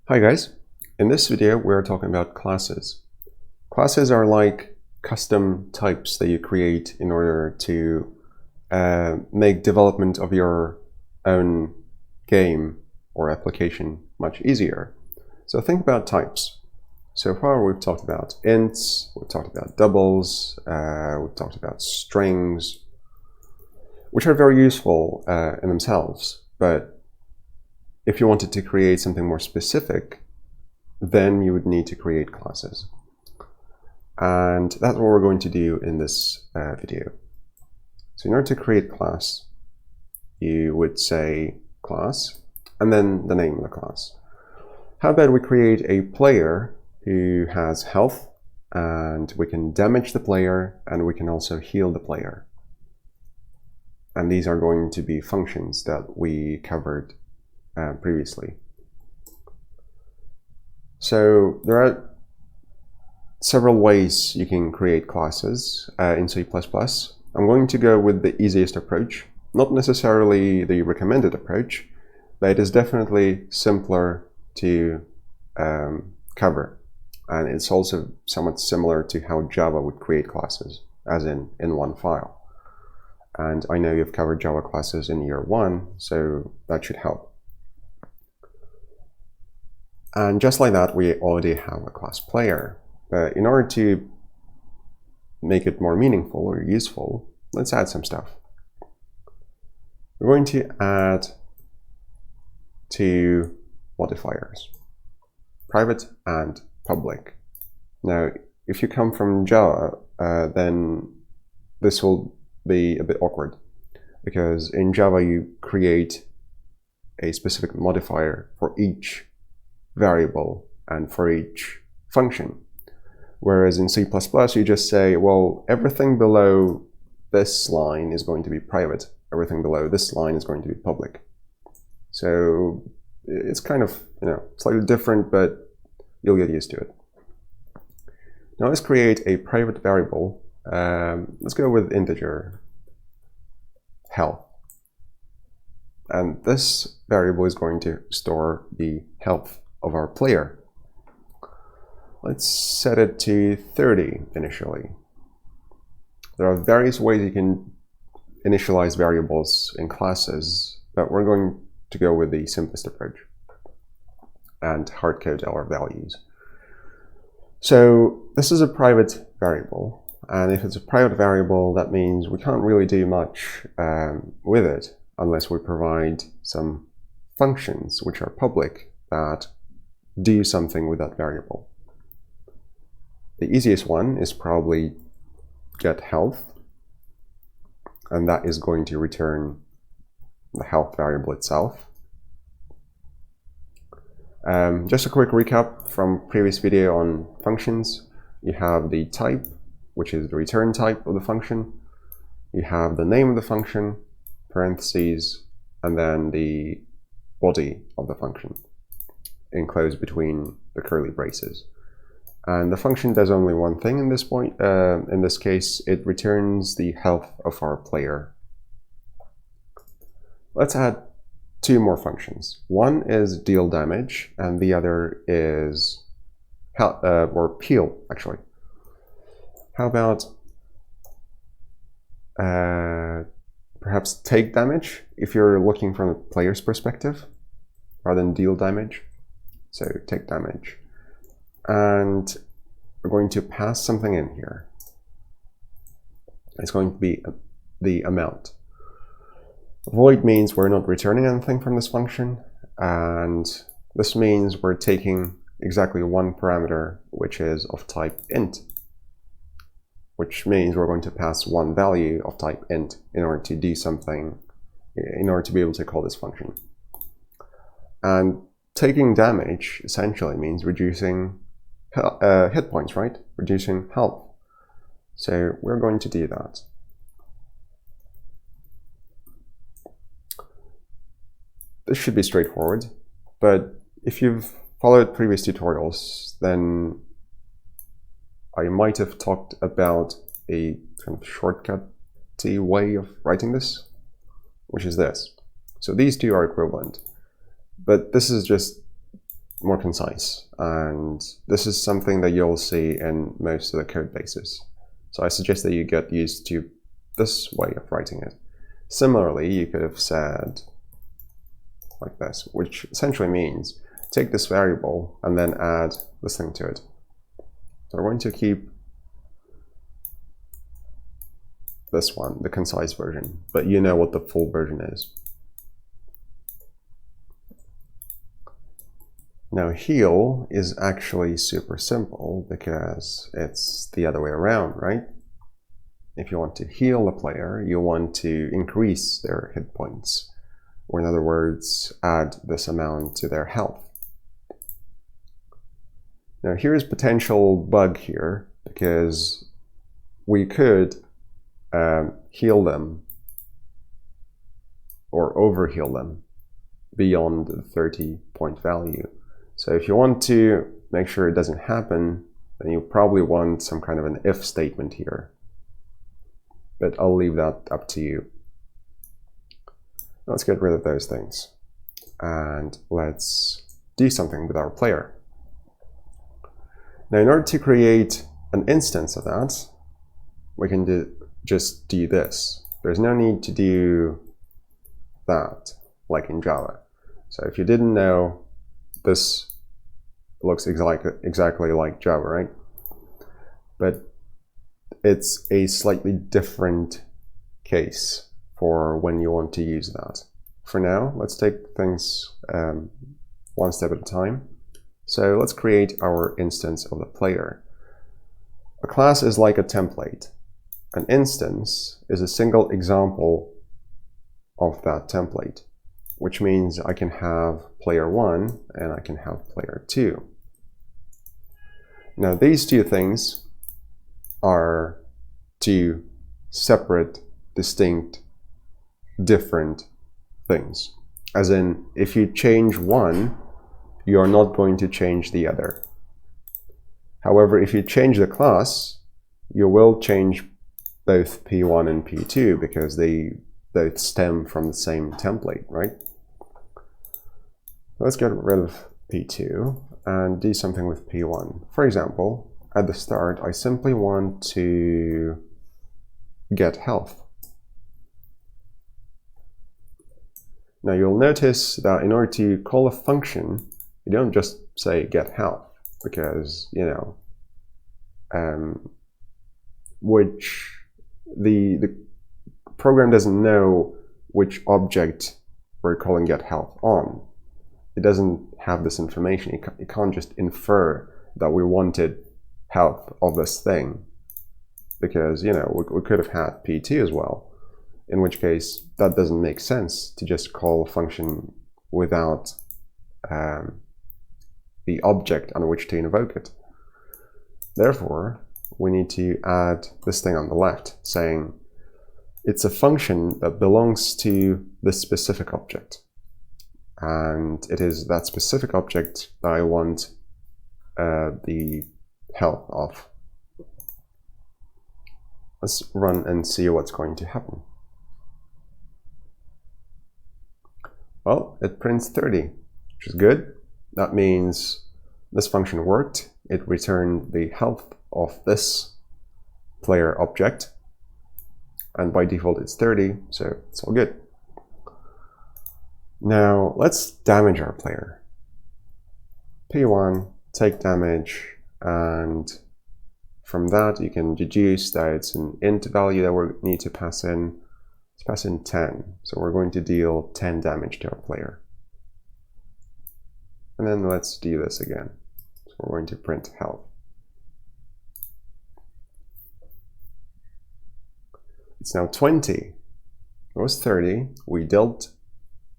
Hi guys, in this video we're talking about classes. Classes are like custom types that you create in order to make development of your own game or application much easier. So think about types. So far we've talked about ints, we've talked about doubles, we've talked about strings, which are very useful in themselves, but if you wanted to create something more specific, then you would need to create classes. And that's what we're going to do in this video. So in order to create class, you would say class, and then the name of the class. How about we create a player who has health, and we can damage the player, and we can also heal the player. And these are going to be functions that we covered previously. So there are several ways you can create classes in C++. I'm going to go with the easiest approach, not necessarily the recommended approach, but it is definitely simpler to cover. And it's also somewhat similar to how Java would create classes, as in one file. And I know you've covered Java classes in year 1, so that should help. And just like that, we already have a class player. But in order to make it more meaningful or useful, let's add some stuff. We're going to add 2 modifiers, private and public. Now, if you come from Java, then this will be a bit awkward, because in Java you create a specific modifier for each variable and for each function. Whereas in C++ you just say, well, everything below this line is going to be private, everything below this line is going to be public. So it's kind of, slightly different, but you'll get used to it. Now let's create a private variable. Let's go with integer health. And this variable is going to store the health of our player. Let's set it to 30 initially. There are various ways you can initialize variables in classes, but we're going to go with the simplest approach and hardcode our values. So this is a private variable, and if it's a private variable, that means we can't really do much with it unless we provide some functions which are public that do something with that variable. The easiest one is probably get health, and that is going to return the health variable itself. Just a quick recap from previous video on functions. You have the type, which is the return type of the function. You have the name of the function, parentheses, and then the body of the function, enclosed between the curly braces. And the function does only one thing in this point. In this case, it returns the health of our player. Let's add 2 more functions. One is deal damage, and the other is heal, actually. How about perhaps take damage, if you're looking from the player's perspective, rather than deal damage. So take damage. And we're going to pass something in here. It's going to be the amount. Void means we're not returning anything from this function, and this means we're taking exactly one parameter, which is of type int, which means we're going to pass one value of type int in order to do something, in order to be able to call this function. And taking damage essentially means reducing hit points, right? Reducing health. So we're going to do that. This should be straightforward, but if you've followed previous tutorials, then I might have talked about a kind of shortcut-y way of writing this, which is this. So these two are equivalent, but this is just more concise. And this is something that you'll see in most of the code bases. So I suggest that you get used to this way of writing it. Similarly, you could have said like this, which essentially means take this variable and then add this thing to it. So we're going to keep this one, the concise version, but you know what the full version is. Now heal is actually super simple because it's the other way around, right? If you want to heal a player, you want to increase their hit points, or in other words, add this amount to their health. Now here's potential bug here, because we could heal them or overheal them beyond the 30-point value. So if you want to make sure it doesn't happen, then you probably want some kind of an if statement here. But I'll leave that up to you. Let's get rid of those things. And let's do something with our player. Now, in order to create an instance of that, we can just do this. There's no need to do that, like in Java. So if you didn't know, this looks exactly like Java, right? But it's a slightly different case for when you want to use that. For now, let's take things one step at a time. So let's create our instance of the player. A class is like a template. An instance is a single example of that template, which means I can have player 1 and I can have player 2. Now these two things are two separate, distinct, different things. As in, if you change one, you are not going to change the other. However, if you change the class, you will change both P1 and P2 because they both stem from the same template, right? Let's get rid of P2 and do something with P1. For example, at the start, I simply want to get health. Now you'll notice that in order to call a function, you don't just say get health, because, you know, the program doesn't know which object we're calling get health on. It doesn't have this information. It can't just infer that we wanted health of this thing, because, you know, we could have had P2 as well, in which case that doesn't make sense to just call a function without the object on which to invoke it. Therefore, we need to add this thing on the left, saying it's a function that belongs to this specific object. And it is that specific object that I want the health of. Let's run and see what's going to happen. Well, it prints 30, which is good. That means this function worked. It returned the health of this player object. And by default, it's 30, so it's all good. Now, let's damage our player. P1, take damage, and from that, you can deduce that it's an int value that we need to pass in. Let's pass in 10. So we're going to deal 10 damage to our player. And then let's do this again. So we're going to print health. It's now 20. It was 30. We dealt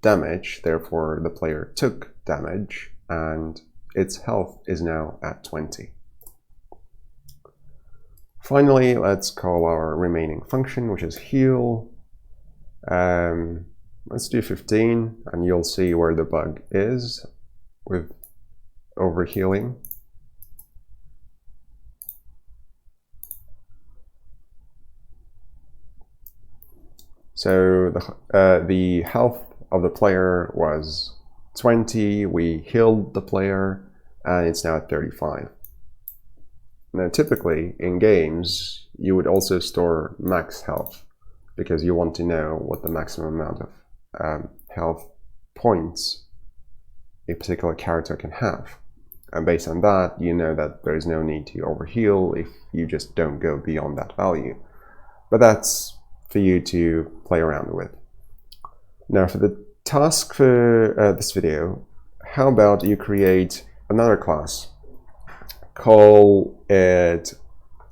damage, therefore the player took damage, and its health is now at 20. Finally, let's call our remaining function, which is heal. Let's do 15, and you'll see where the bug is with overhealing. So the health of the player was 20, we healed the player, and it's now at 35. Now, typically in games, you would also store max health because you want to know what the maximum amount of health points a particular character can have. And based on that, you know that there is no need to overheal if you just don't go beyond that value. But that's for you to play around with. Now, for the task for this video, how about you create another class, call it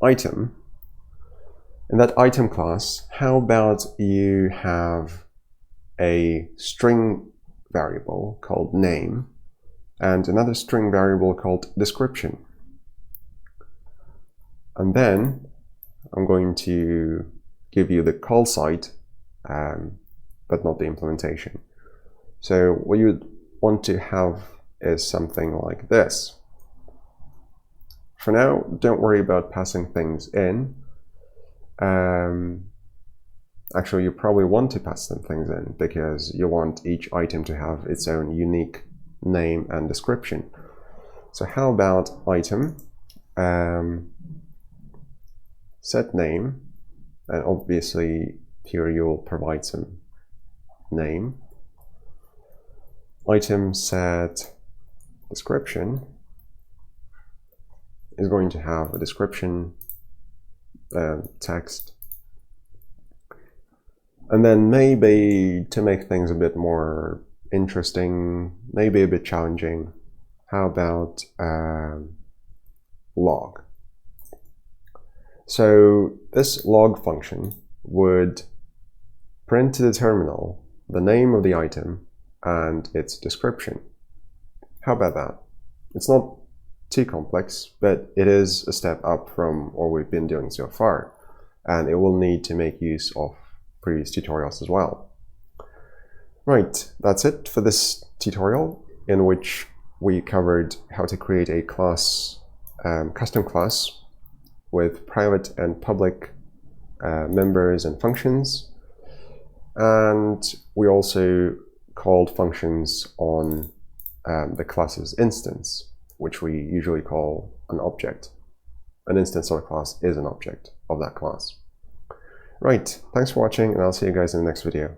item. In that item class, how about you have a string variable called name and another string variable called description. And then I'm going to give you the call site, but not the implementation. So what you want to have is something like this. For now, don't worry about passing things in. Actually, you probably want to pass some things in because you want each item to have its own unique name and description. So how about item, set name, and obviously here you'll provide some name. Item set description is going to have a description text. And then maybe to make things a bit more interesting, maybe a bit challenging, how about log? So this log function would print to the terminal the name of the item and its description. How about that? It's not too complex, but it is a step up from what we've been doing so far, and it will need to make use of previous tutorials as well. Right, that's it for this tutorial, in which we covered how to create a class, custom class with private and public members and functions. And we also called functions on the class's instance, which we usually call an object. An instance of a class is an object of that class. Right, thanks for watching, and I'll see you guys in the next video.